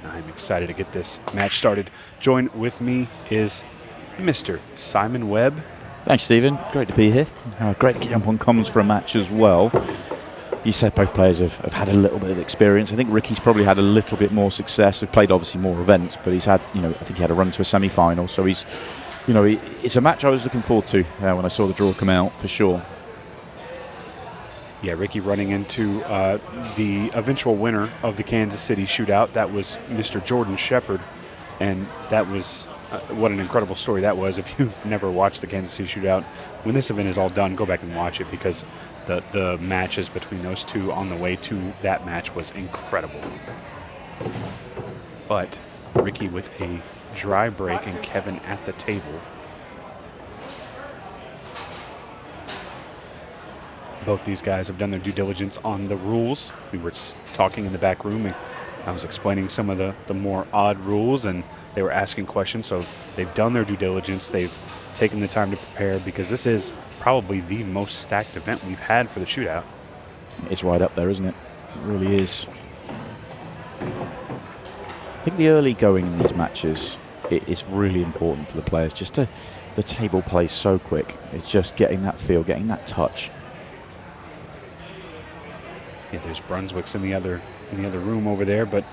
I'm excited to get this match started. Join with me is Mr. Simon Webb. Thanks, Stephen. Great to be here. Great to jump on comms for a match as well. You said both players have had a little bit of experience. I think Ricky's probably had a little bit more success. He's played obviously more events, but he's had, I think he had a run to a semi-final. So he's, it's a match I was looking forward to when I saw the draw come out, for sure. Yeah, Ricky running into the eventual winner of the Kansas City Shootout. That was Mr. Jordan Shepard, and that was what an incredible story that was. If you've never watched the Kansas City Shootout, when this event is all done, go back and watch it, because the matches between those two on the way to that match was incredible. But Ricky with a dry break and Kevin at the table. Both these guys have done their due diligence on the rules. We were talking in the back room, and I was explaining some of the more odd rules, and they were asking questions. So they've done their due diligence. They've taken the time to prepare, because this is probably the most stacked event we've had for the Shootout. It's right up there, isn't it? It really is. I think the early going in these matches is really important for the players. The table plays so quick. It's just getting that feel, getting that touch. Yeah, there's Brunswick's in the other room over there, but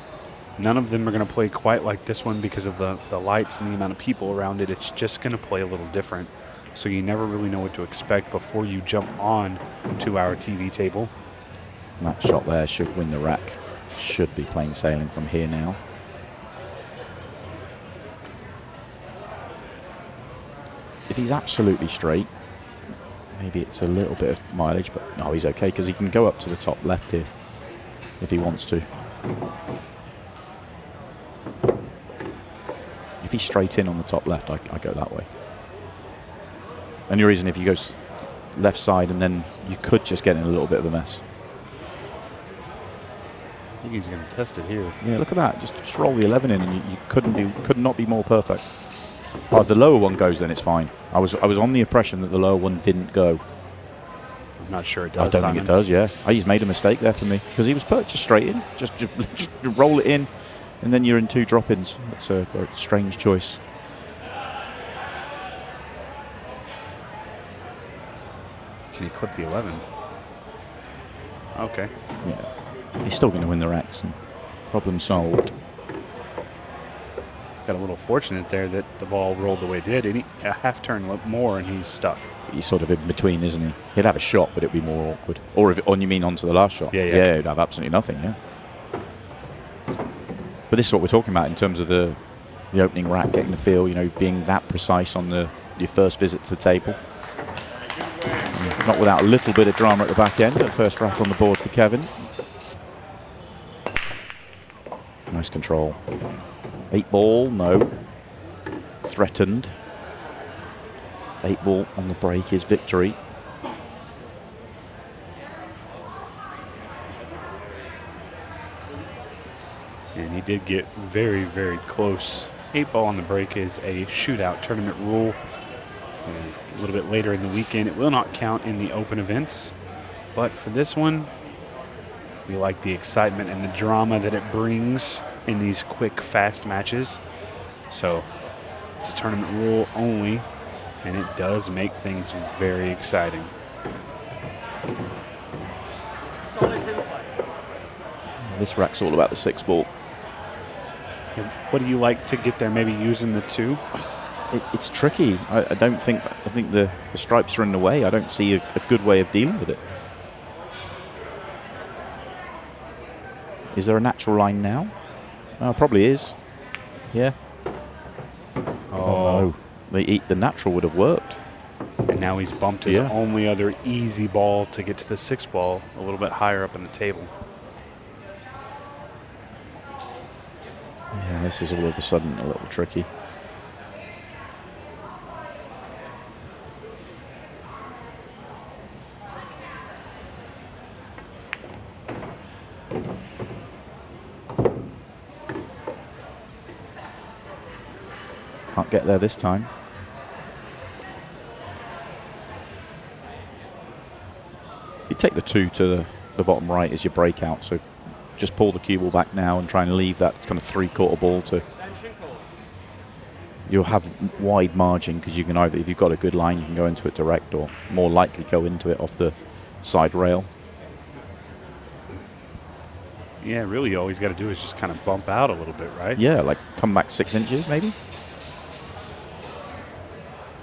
none of them are going to play quite like this one because of the lights and the amount of people around it. It's just going to play a little different. So you never really know what to expect before you jump on to our TV table. And that shot there should win the rack. Should be plain sailing from here now. If he's absolutely straight, maybe it's a little bit of mileage, but no, he's okay, because he can go up to the top left here if he wants to. If he's straight in on the top left, I go that way. Only reason, if you go left side, and then you could just get in a little bit of a mess. I think he's going to test it here. Yeah, look at that. Just roll the 11 in, and you could not be more perfect. Oh, if the lower one goes, then it's fine. I was on the impression that the lower one didn't go. I'm not sure it does. I don't think it does. Yeah, he's made a mistake there for me, because he was put just straight in. Just roll it in, and then you're in two drop-ins. It's a strange choice. Can he clip the 11? Okay. Yeah, he's still going to win the racks. And problem solved. Got a little fortunate there that the ball rolled the way it did. A half turn more, and he's stuck. He's sort of in between, isn't he? He'd have a shot, but it'd be more awkward. Or you mean onto the last shot? Yeah, he'd have absolutely nothing. Yeah. But this is what we're talking about in terms of the opening rack, getting the feel. Being that precise on your first visit to the table. Not without a little bit of drama at the back end. At first rack on the board for Kevin. Nice control. 8 ball, no. Threatened. 8 ball on the break is victory. And he did get very, very close. 8 ball on the break is a Shootout tournament rule. A little bit later in the weekend, it will not count in the open events. But for this one, we like the excitement and the drama that it brings in these quick, fast matches. So it's a tournament rule only, and it does make things very exciting. This rack's all about the 6 ball. What do you like to get there? Maybe using the 2? It's tricky. I think the stripes are in the way. I don't see a good way of dealing with it. Is there a natural line now? Probably is. Yeah. Oh no. The natural would have worked. And now he's bumped his only other easy ball to get to the 6 ball a little bit higher up in the table. Yeah, this is all of a sudden a little tricky. Can't get there this time. You take the 2 to the bottom right as your breakout, so just pull the cue ball back now and try and leave that kind of 3/4 ball to. You'll have wide margin because you can either, if you've got a good line, you can go into it direct, or more likely go into it off the side rail. Yeah, really all he's got to do is just kind of bump out a little bit, right? Yeah, like come back 6 inches maybe.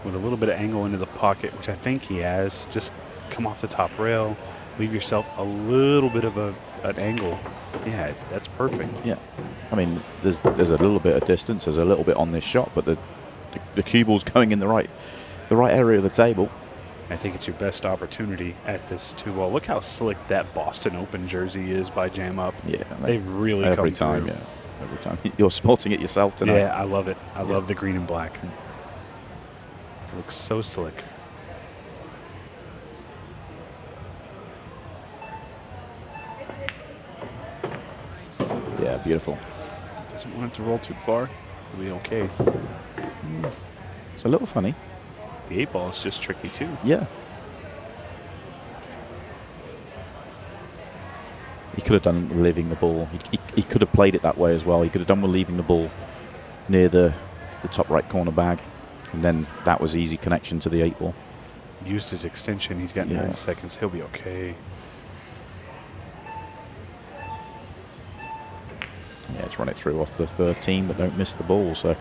With a little bit of angle into the pocket, which I think he has. Just come off the top rail, leave yourself a little bit of an angle. Yeah, that's perfect. Yeah, I mean, there's a little bit of distance, there's a little bit on this shot, but the cue ball's going in the right area of the table. I think it's your best opportunity at this 2-ball. Look how slick that Boston Open jersey is by Jam Up. Yeah, they've really come every time. through. Yeah, every time. You're sporting it yourself tonight. Yeah, I love it. I love the green and black. Looks so slick. Yeah, beautiful. Doesn't want it to roll too far. It'll be okay. It's a little funny. The 8-ball is just tricky too. Yeah. He could have done leaving the ball. He could have played it that way as well. He could have done with leaving the ball near the top right corner bag, and then that was easy connection to the 8-ball. Used his extension. He's got 9 seconds. He'll be okay. Yeah, just run it through off the 13, but don't miss the ball. So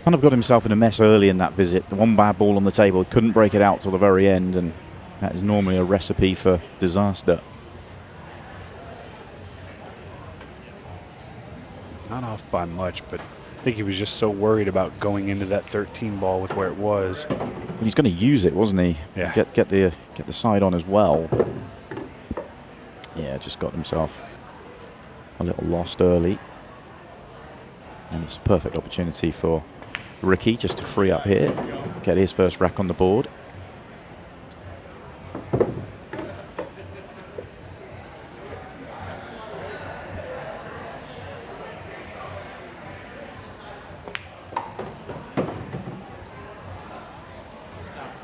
kind of got himself in a mess early in that visit. The one bad ball on the table, couldn't break it out till the very end, and that is normally a recipe for disaster. Not off by much, but I think he was just so worried about going into that 13 ball with where it was. Well, he's going to use it, wasn't he? Yeah. Get the side on as well. Yeah, just got himself a little lost early. And it's a perfect opportunity for Ricky just to free up here, get his first rack on the board.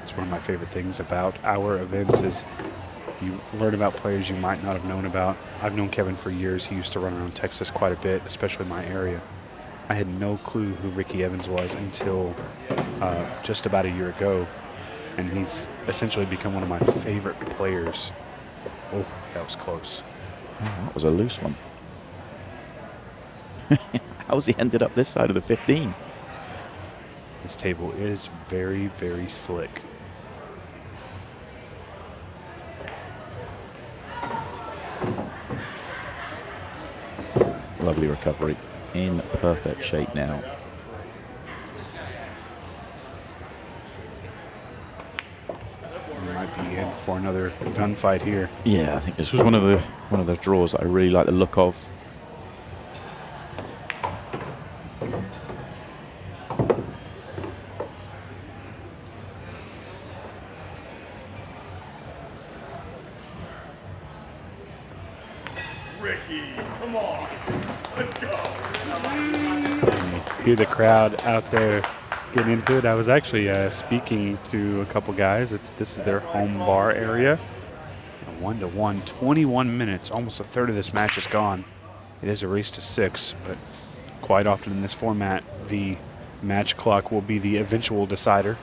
It's one of my favorite things about our events is you learn about players you might not have known about. I've known Kevin for years. He used to run around Texas quite a bit, especially my area. I had no clue who Ricky Evans was until just about a year ago, and he's essentially become one of my favorite players. Oh, that was close. Oh, that was a loose one. How's he ended up this side of the 15? This table is very, very slick. Lovely recovery. In perfect shape now. We might be in for another gunfight here. Yeah, I think this was one of the draws that I really like the look of. Ricky, come on, let's go. Hear the crowd out there getting into it. I was actually speaking to a couple guys. This is their home bar area. 1-1, 21 minutes, almost a third of this match is gone. It is a race to 6, but quite often in this format, the match clock will be the eventual decider.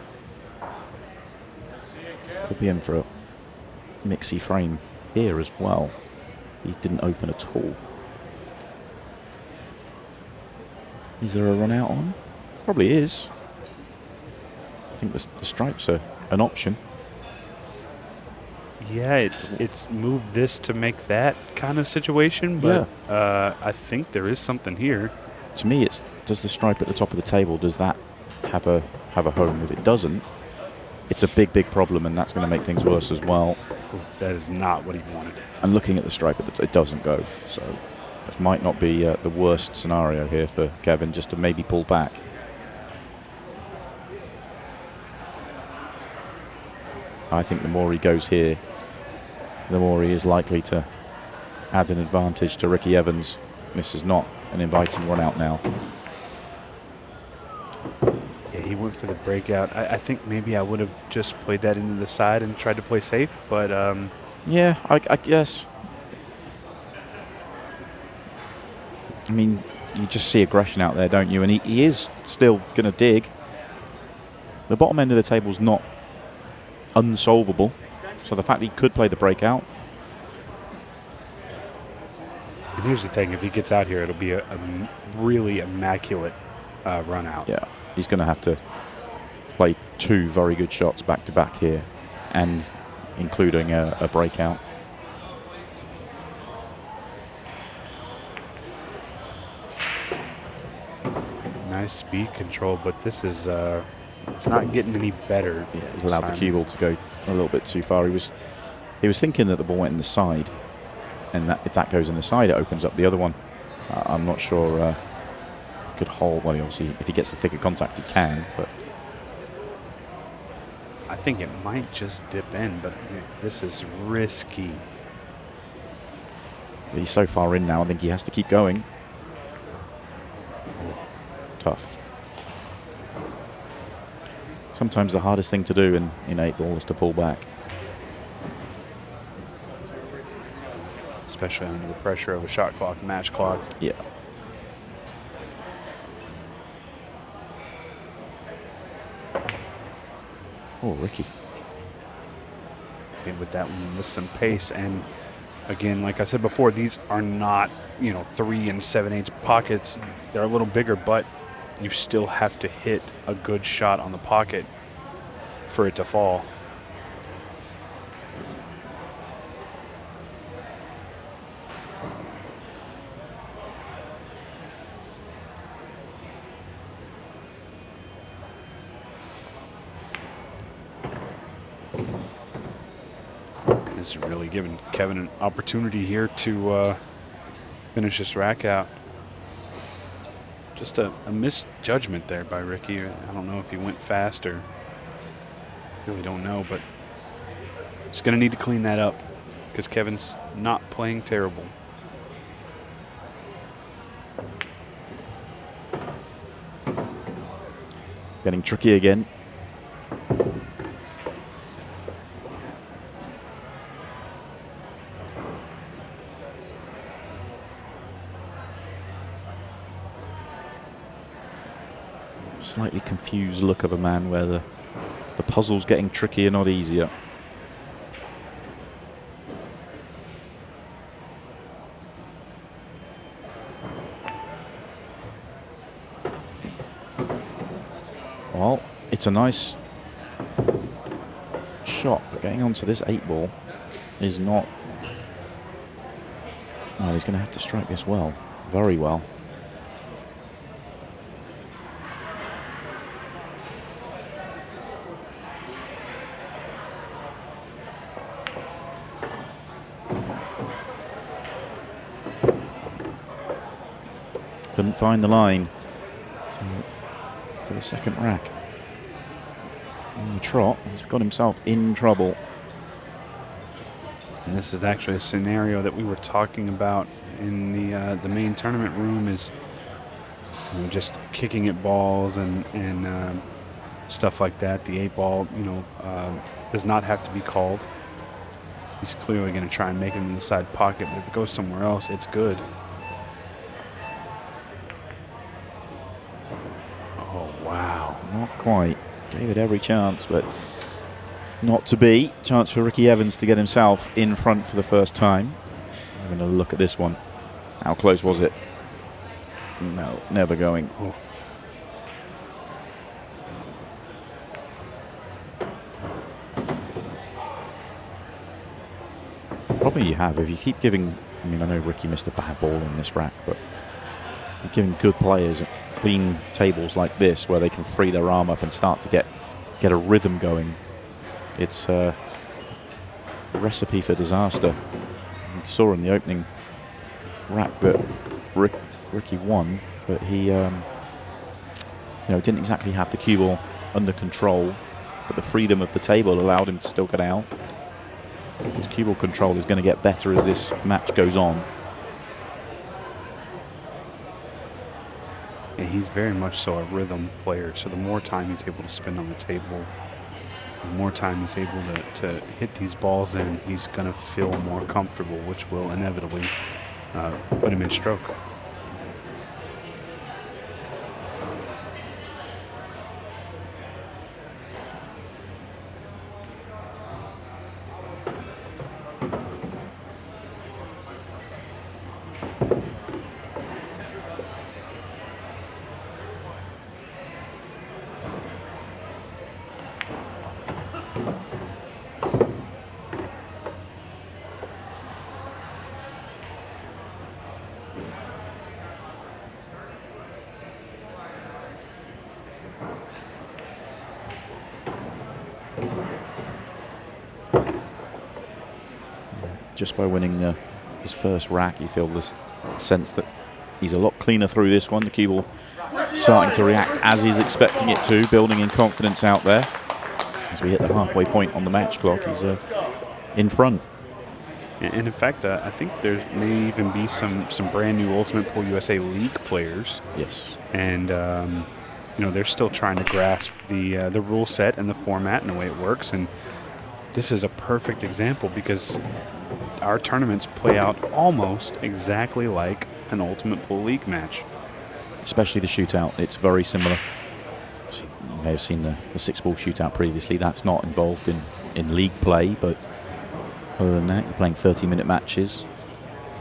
We'll be in for a mixy frame here as well. He didn't open at all. Is there a run out on? Probably is. I think the stripes are an option. Yeah, it's moved this to make that kind of situation, but I think there is something here. To me, it's does the stripe at the top of the table, does that have a home? If it doesn't, it's a big problem, and that's going to make things worse as well. Ooh, that is not what he wanted. And looking at the stripe, it doesn't go. So this might not be the worst scenario here for Kevin, just to maybe pull back. I think the more he goes here, the more he is likely to add an advantage to Ricky Evans. This is not an inviting run out now. Yeah, he went for the breakout. I think maybe I would have just played that into the side and tried to play safe, but yeah, I guess. I mean, you just see aggression out there, don't you? And he is still going to dig. The bottom end of the table's not unsolvable. So the fact he could play the breakout. And here's the thing, if he gets out here, it'll be a really immaculate run out. Yeah, he's going to have to play 2 very good shots back to back here, and including a breakout. Nice speed control, but this is it's not getting any better. Yeah, he's allowed the cue ball to go a little bit too far. He was thinking that the ball went in the side, and that if that goes in the side, it opens up the other one. I'm not sure he could hold. Well, obviously, if he gets the thicker contact, he can. But I think it might just dip in, but this is risky. he's so far in now, I think he has to keep going. Tough. Sometimes the hardest thing to do in 8-ball is to pull back. Especially under the pressure of a shot clock, match clock. Yeah. Oh, Ricky. And with that one, with some pace. And again, like I said before, these are not, 3 7/8 pockets. They're a little bigger, but you still have to hit a good shot on the pocket for it to fall. This is really giving Kevin an opportunity here to finish this rack out. Just a misjudgment there by Ricky. I don't know if he went fast or really don't know, but he's going to need to clean that up because Kevin's not playing terrible. Getting tricky again. Slightly confused look of a man where the puzzle's getting trickier, not easier. Well, it's a nice shot, but getting onto this 8-ball is not... Well, he's going to have to strike this well, very well. Couldn't find the line for the second rack. In the trot, he's got himself in trouble. And this is actually a scenario that we were talking about in the main tournament room, is just kicking at balls and stuff like that. The 8-ball, does not have to be called. He's clearly going to try and make it in the side pocket, but if it goes somewhere else, it's good. Oh, wow. Not quite. Gave it every chance, but not to be. Chance for Ricky Evans to get himself in front for the first time. Having a look at this one. How close was it? No, never going. Oh. Probably you have. If you keep giving, I mean, I know Ricky missed a bad ball in this rack, but you're giving good players clean tables like this where they can free their arm up and start to get a rhythm going. It's a recipe for disaster. You saw in the opening rack that Ricky won, but he didn't exactly have the cue ball under control, but the freedom of the table allowed him to still get out. His cue ball control is going to get better as this match goes on. Yeah, he's very much so a rhythm player, so the more time he's able to spend on the table, the more time he's able to hit these balls in, he's going to feel more comfortable, which will inevitably put him in stroke. just by winning his first rack, you feel this sense that he's a lot cleaner through this one. The cue ball starting to react as he's expecting it to, building in confidence out there. As we hit the halfway point on the match clock, he's in front. And in fact, I think there may even be some brand new Ultimate Pool USA League players. Yes. And they're still trying to grasp the rule set and the format and the way it works. And this is a perfect example because our tournaments play out almost exactly like an Ultimate Pool League match. Especially the shootout, it's very similar. You may have seen the 6-ball shootout previously. That's not involved in league play, but other than that, you're playing 30-minute matches.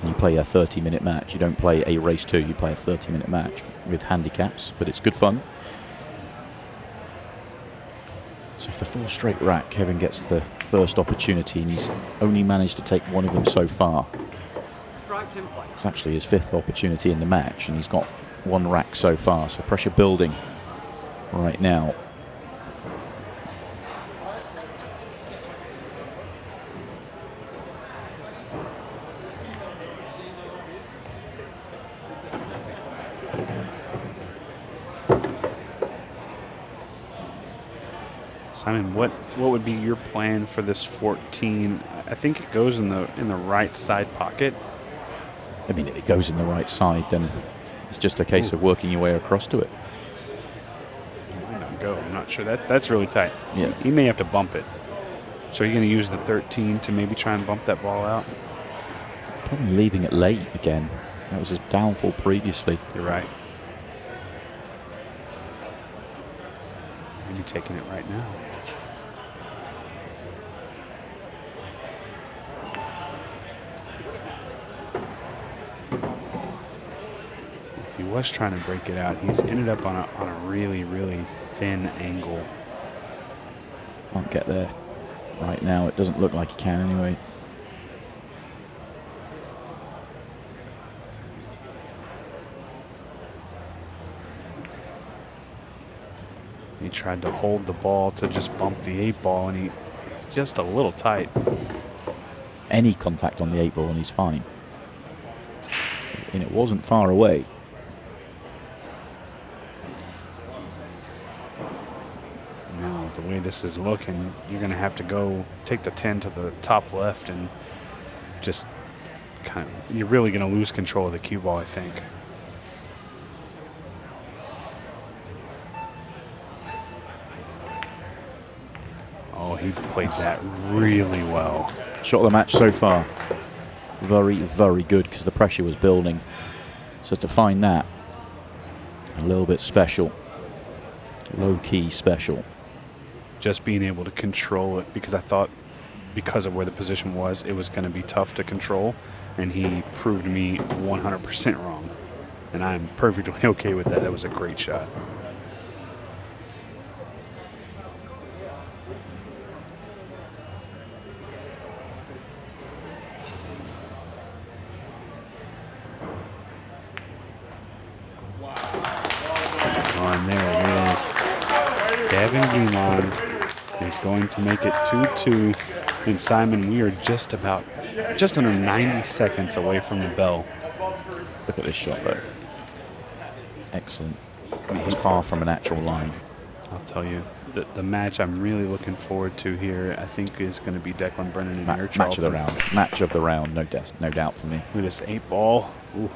And you play a 30-minute match. You don't play a race 2, you play a 30-minute match with handicaps, but it's good fun. So for the 4 straight rack, Kevin gets the first opportunity, and he's only managed to take one of them so far. It's actually his 5th opportunity in the match, and he's got 1 rack so far, so pressure building right now. Simon, what would be your plan for this 14? I think it goes in the right side pocket. I mean, if it goes in the right side, then it's just a case of working your way across to it. It might not go. I'm not sure. That's really tight. Yeah. He may have to bump it. So you're going to use the 13 to maybe try and bump that ball out? Probably leaving it late again. That was his downfall previously. You're right. Maybe taking it right now. If he was trying to break it out, he's ended up on a really, really thin angle. Can't get there right now. It doesn't look like he can anyway. He tried to hold the ball to just bump the 8-ball, and it's just a little tight. Any contact on the 8-ball and he's fine. And it wasn't far away. Now, the way this is looking, you're going to have to go take the 10 to the top left and just you're really going to lose control of the cue ball, I think. Oh, he played that really well. Shot of the match so far. Very, very good because the pressure was building. So to find that, a little bit special. Low-key special. Just being able to control it, because I thought because of where the position was, it was going to be tough to control, and he proved me 100% wrong. And I'm perfectly okay with that. That was a great shot. And there it is. Kevin Guimond is going to make it 2-2. And Simon, we are just under 90 seconds away from the bell. Look at this shot though. Excellent. I mean, he's far from an actual line. I'll tell you, the match I'm really looking forward to here, I think, is going to be Declan Brennan and Eric Match of the round. Match of the round, no doubt for me. With this 8-ball. Ooh.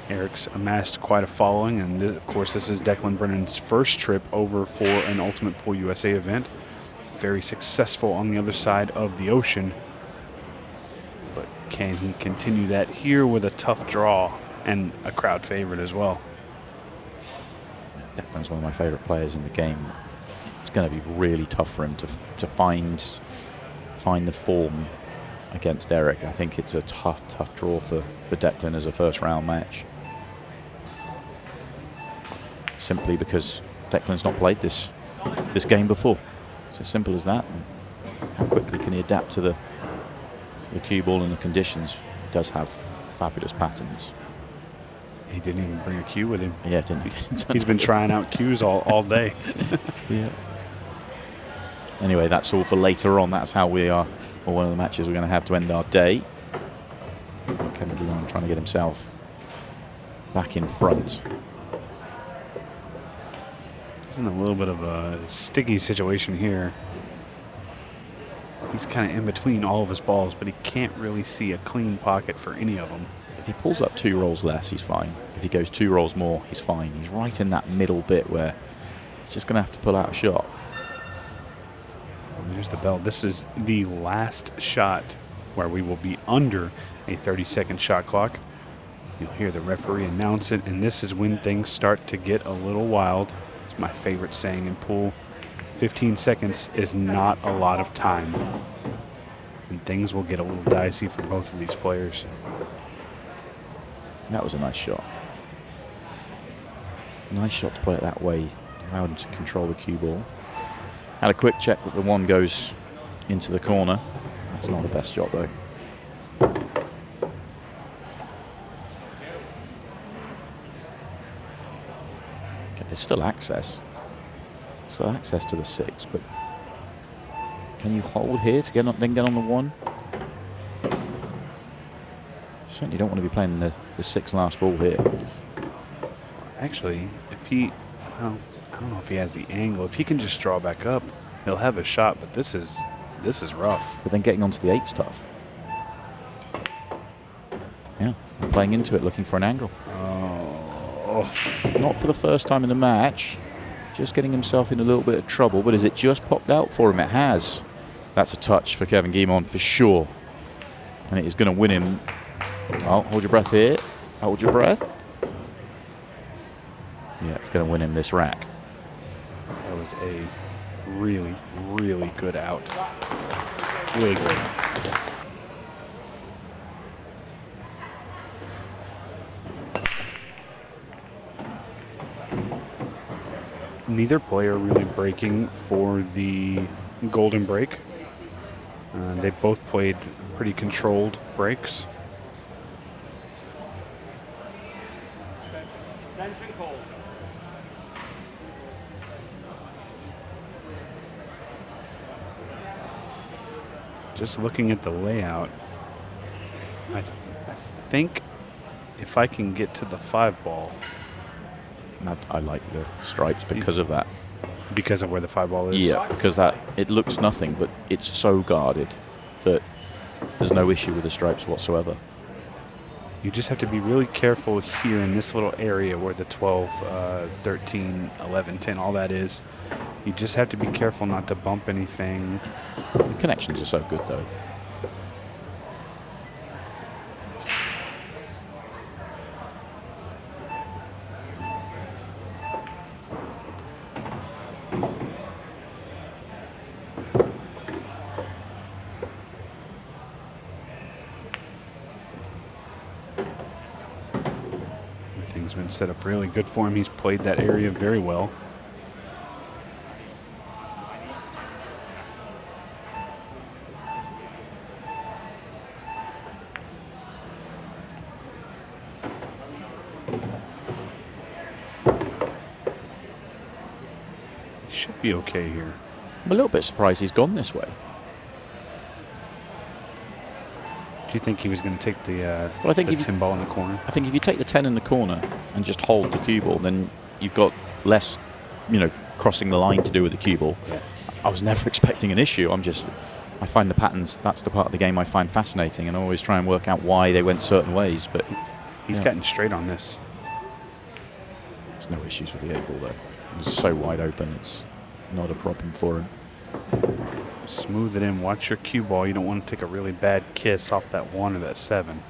Eric's amassed quite a following, and of course this is Declan Brennan's first trip over for an Ultimate Pool USA event. Very successful on the other side of the ocean. But can he continue that here with a tough draw and a crowd favorite as well? Declan's one of my favorite players in the game. It's going to be really tough for him to find the form against Eric. I think it's a tough draw for Declan as a first round match. Simply because Declan's not played this game before. It's as simple as that. And how quickly can he adapt to the cue ball and the conditions? He does have fabulous patterns. He didn't even bring a cue with him. Yeah, didn't he? He's been trying out cues all day. Yeah. anyway, that's all for later on. That's how we are, or one of the matches we're going to have to end our day. Kevin Guimond trying to get himself back in front. He's in a little bit of a sticky situation here. He's kind of in between all of his balls, but he can't really see a clean pocket for any of them. If he pulls up 2 rolls less, he's fine. If he goes 2 rolls more, he's fine. He's right in that middle bit where he's just going to have to pull out a shot. And there's the bell. This is the last shot where we will be under a 30-second shot clock. You'll hear the referee announce it, and this is when things start to get a little wild. It's my favorite saying in pool. 15 seconds is not a lot of time, and things will get a little dicey for both of these players. That was a nice shot. Nice shot to play it that way. Allowed him to control the cue ball. Had a quick check that the one goes into the corner. That's not the best shot though. Okay, there's still access. Still access to the 6, but can you hold here to get on, then get on the 1? Certainly don't want to be playing the 6 last ball here. Actually, if he, well, I don't know if he has the angle. If he can just draw back up, he'll have a shot, but this is rough. But then getting onto the 8's tough. Yeah, playing into it, looking for an angle. Oh. Not for the first time in the match. Just getting himself in a little bit of trouble, but has it just popped out for him? It has. That's a touch for Kevin Guimond for sure. And it is going to win him. Well, hold your breath here. Hold your breath. Yeah, it's going to win him this rack. That was a really, really good out. Really good. Neither player really breaking for the golden break. They both played pretty controlled breaks. Just looking at the layout, I think if I can get to the 5 ball. I like the stripes because of that. Because of where the 5 ball is? Yeah, because that it looks nothing, but it's so guarded that there's no issue with the stripes whatsoever. You just have to be really careful here in this little area where the 12, 13, 11, 10, all that is. You just have to be careful not to bump anything. The connections are so good, though. Everything's been set up really good for him. He's played that area very well. Should be okay here. I'm a little bit surprised he's gone this way. Do you think he was going to take the, Well, I think the if 10 ball in the corner? I think if you take the 10 in the corner and just hold the cue ball, then you've got less, crossing the line to do with the cue ball. Yeah. I was never expecting an issue. I find the patterns, that's the part of the game I find fascinating, and I always try and work out why they went certain ways. But He's gotten straight on this. there's no issues with the 8 ball, though. It's so wide open, it's not a problem for him. Smooth it in. Watch your cue ball. You don't want to take a really bad kiss off that 1 or that 7.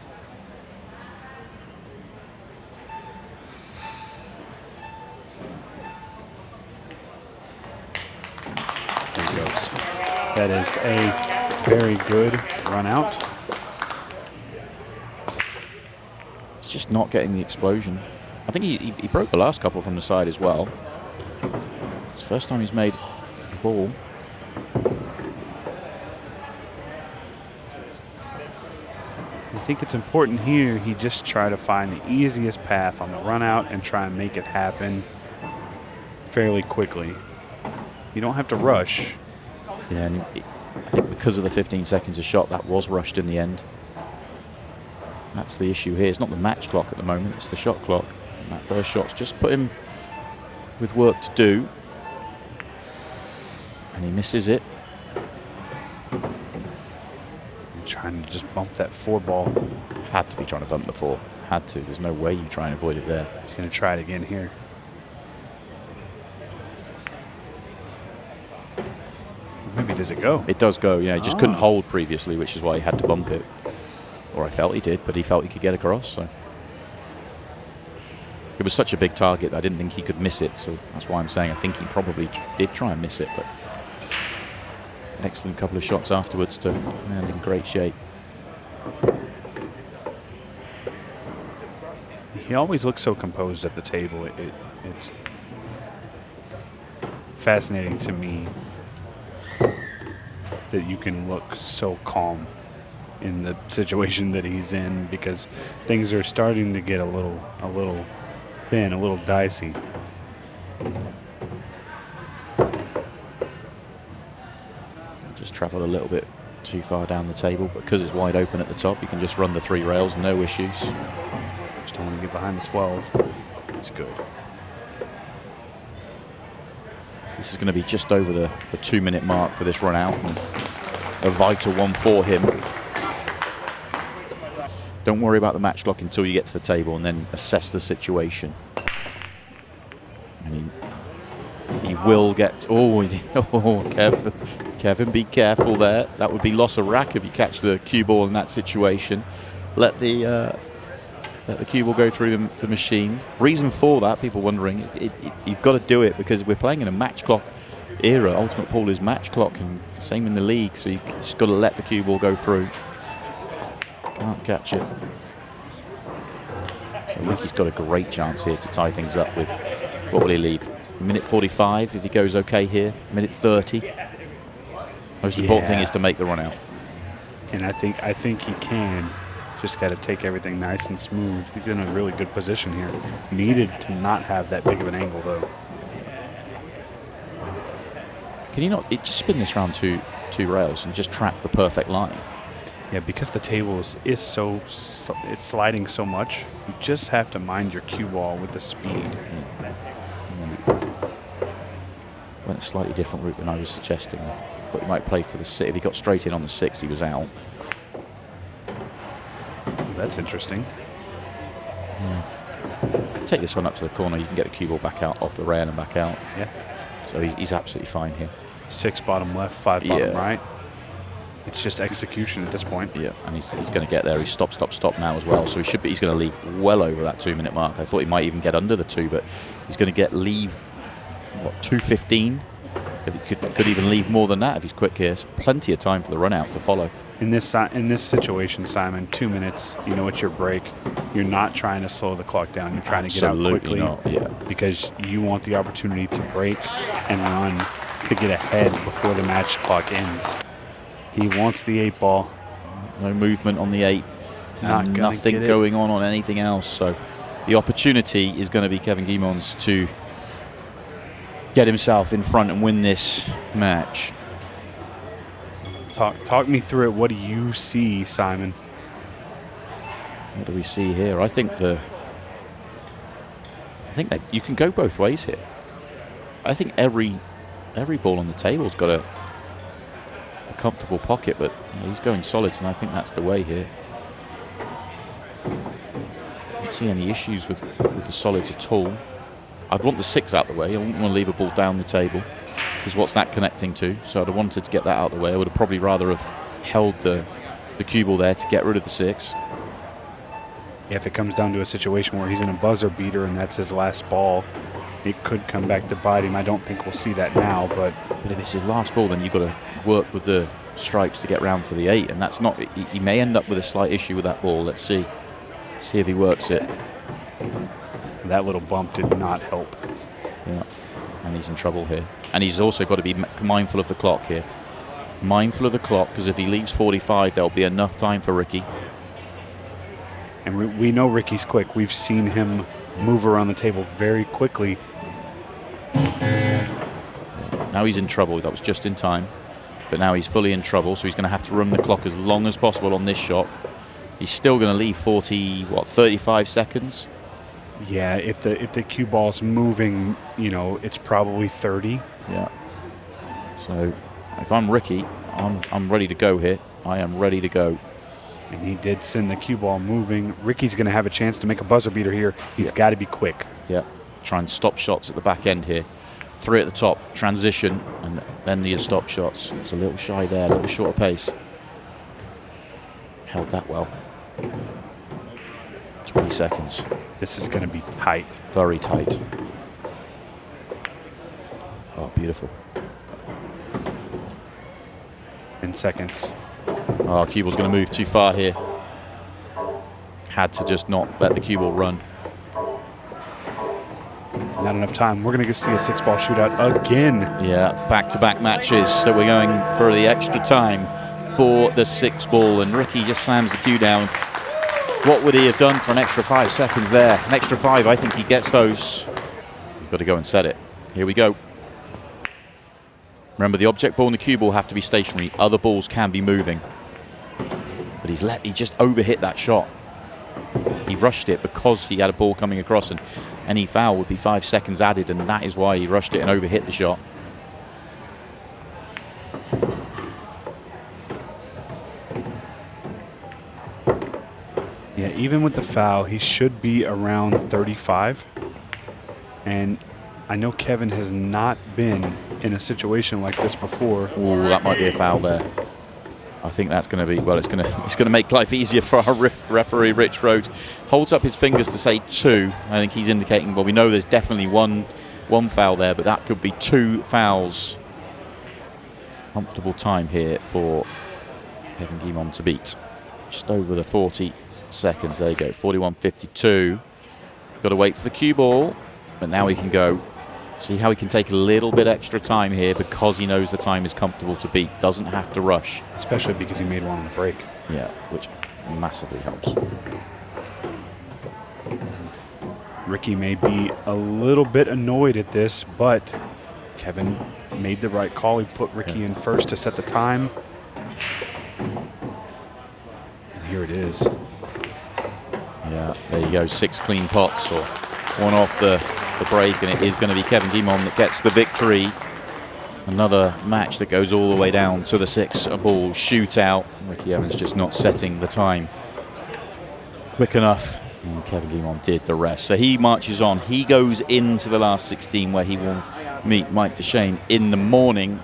There he goes. That is a very good run out. It's just not getting the explosion. I think he broke the last couple from the side as well. It's the first time he's made the ball. I think it's important here he just try to find the easiest path on the run out and try and make it happen fairly quickly. You don't have to rush. Yeah, and I think because of the 15 seconds a shot, that was rushed in the end. That's the issue here. It's not the match clock at the moment, it's the shot clock. And that first shot's just put him with work to do. And he misses it. Trying to just bump that 4 ball. Had to be trying to bump the 4. Had to. There's no way you try and avoid it there. He's going to try it again here. Maybe does it go? It does go, yeah. He just couldn't hold previously, which is why he had to bump it. Or I felt he did, but he felt he could get across. So it was such a big target that I didn't think he could miss it. So that's why I'm saying I think he probably did try and miss it. But excellent couple of shots afterwards to land in great shape. He always looks so composed at the table. It's fascinating to me that you can look so calm in the situation that he's in, because things are starting to get a little thin, a little dicey. Just travel a little bit too far down the table, but because it's wide open at the top, you can just run the 3 rails, no issues. Just don't want to get behind the 12. It's good. This is going to be just over the 2-minute mark for this run out, and a vital one for him. Don't worry about the match clock until you get to the table, and then assess the situation. And he will get. Kevin, be careful there. That would be loss of rack if you catch the cue ball in that situation. Let the cue ball go through the machine. Reason for that, people wondering, is you've got to do it because we're playing in a match clock era. Ultimate Pool is match clock, and same in the league. So you just got to let the cue ball go through. Can't catch it. So Ricky's got a great chance here to tie things up with, what will he leave? Minute 45 if he goes okay here. Minute 30. Most important thing is to make the run out. And I think he can. Just got to take everything nice and smooth. He's in a really good position here. Needed to not have that big of an angle, though. Can you not just spin this round two rails and just track the perfect line? Yeah, because the table is so it's sliding so much, you just have to mind your cue ball with the speed. Went a slightly different route than I was suggesting. But he might play for the 6. If he got straight in on the 6, he was out. That's interesting. Yeah. Take this one up to the corner. You can get the cue ball back out off the rail and back out. Yeah. So he's absolutely fine here. 6 bottom left, 5 bottom right. It's just execution at this point. Yeah, and he's going to get there. He's stop now as well. So he's going to leave well over that 2-minute mark. I thought he might even get under the 2, but he's going to leave 2:15. If he could even leave more than that if he's quick here. So plenty of time for the run out to follow. In this situation, Simon, 2 minutes, you know it's your break. You're not trying to slow the clock down. You're trying to get out quickly. Not. Yeah. Because you want the opportunity to break and run to get ahead before the match clock ends. He wants the 8 ball. No movement on the 8. And nothing going on anything else. So the opportunity is going to be Kevin Guimond's to get himself in front and win this match. Talk me through it. What do you see, Simon? What do we see here? I think that you can go both ways here. I think every ball on the table's got a comfortable pocket, but he's going solids, and I think that's the way here. I don't see any issues with the solids at all. I'd want the 6 out the way. I wouldn't want to leave a ball down the table, because what's that connecting to? So I'd have wanted to get that out of the way. I would have probably rather have held the cue ball there to get rid of the 6. Yeah, if it comes down to a situation where he's in a buzzer beater and that's his last ball, it could come back to bite him. I don't think we'll see that now, but if it's his last ball, then you've got to work with the stripes to get round for the 8, and that's not. He may end up with a slight issue with that ball. Let's see if he works it. That little bump did not help. Yeah, and he's in trouble here. And he's also got to be mindful of the clock here. Mindful of the clock, because if he leaves 45, there'll be enough time for Ricky. And we know Ricky's quick. We've seen him move around the table very quickly. Now he's in trouble. That was just in time. but now he's fully in trouble, so he's going to have to run the clock as long as possible on this shot. He's still going to leave 35 seconds? Yeah, if the cue ball's moving, you know, it's probably 30. Yeah. So if I'm Ricky, I'm ready to go here. I am ready to go. And he did send the cue ball moving. Ricky's going to have a chance to make a buzzer beater here. He's got to be quick. Yeah. Try and stop shots at the back end here. 3 at the top, transition, and then the stop shots. It's a little shy there, a little shorter pace. Held that well. 20 seconds. This is going to be tight. Very tight. Oh, beautiful. 10 seconds. Oh, cue ball's going to move too far here. Had to just not let the cue ball run. Not enough time. We're going to see a 6-ball shootout again. Yeah, back-to-back matches. So we're going for the extra time for the 6-ball, and Ricky just slams the cue down. What would he have done for an extra 5 seconds there? An extra 5, I think he gets those. You've got to go and set it. Here we go. Remember, the object ball and the cue ball have to be stationary. Other balls can be moving. But he just overhit that shot. He rushed it because he had a ball coming across, and any foul would be 5 seconds added, and that is why he rushed it and overhit the shot. Yeah, even with the foul, he should be around 35. And I know Kevin has not been in a situation like this before. Ooh, that might be a foul there. I think that's going to be, well, it's going to make life easier for our referee, Rich Rhodes. Holds up his fingers to say 2. I think he's indicating, well, we know there's definitely one foul there, but that could be 2 fouls. Comfortable time here for Kevin Guimond to beat. Just over the 40 seconds. There you go, 41.52. Got to wait for the cue ball, but now he can go. See how he can take a little bit extra time here because he knows the time is comfortable to beat. Doesn't have to rush. Especially because he made one on the break. Yeah, which massively helps. Ricky may be a little bit annoyed at this, but Kevin made the right call. He put Ricky in first to set the time. And here it is. Yeah, there you go. 6 clean pots, or 1 off the break, and it is going to be Kevin Guimond that gets the victory. Another match that goes all the way down to the 6-ball shootout. Ricky Evans just not setting the time quick enough, and Kevin Guimond did the rest. So he marches on. He goes into the last 16, where he will meet Mike Deshane in the morning.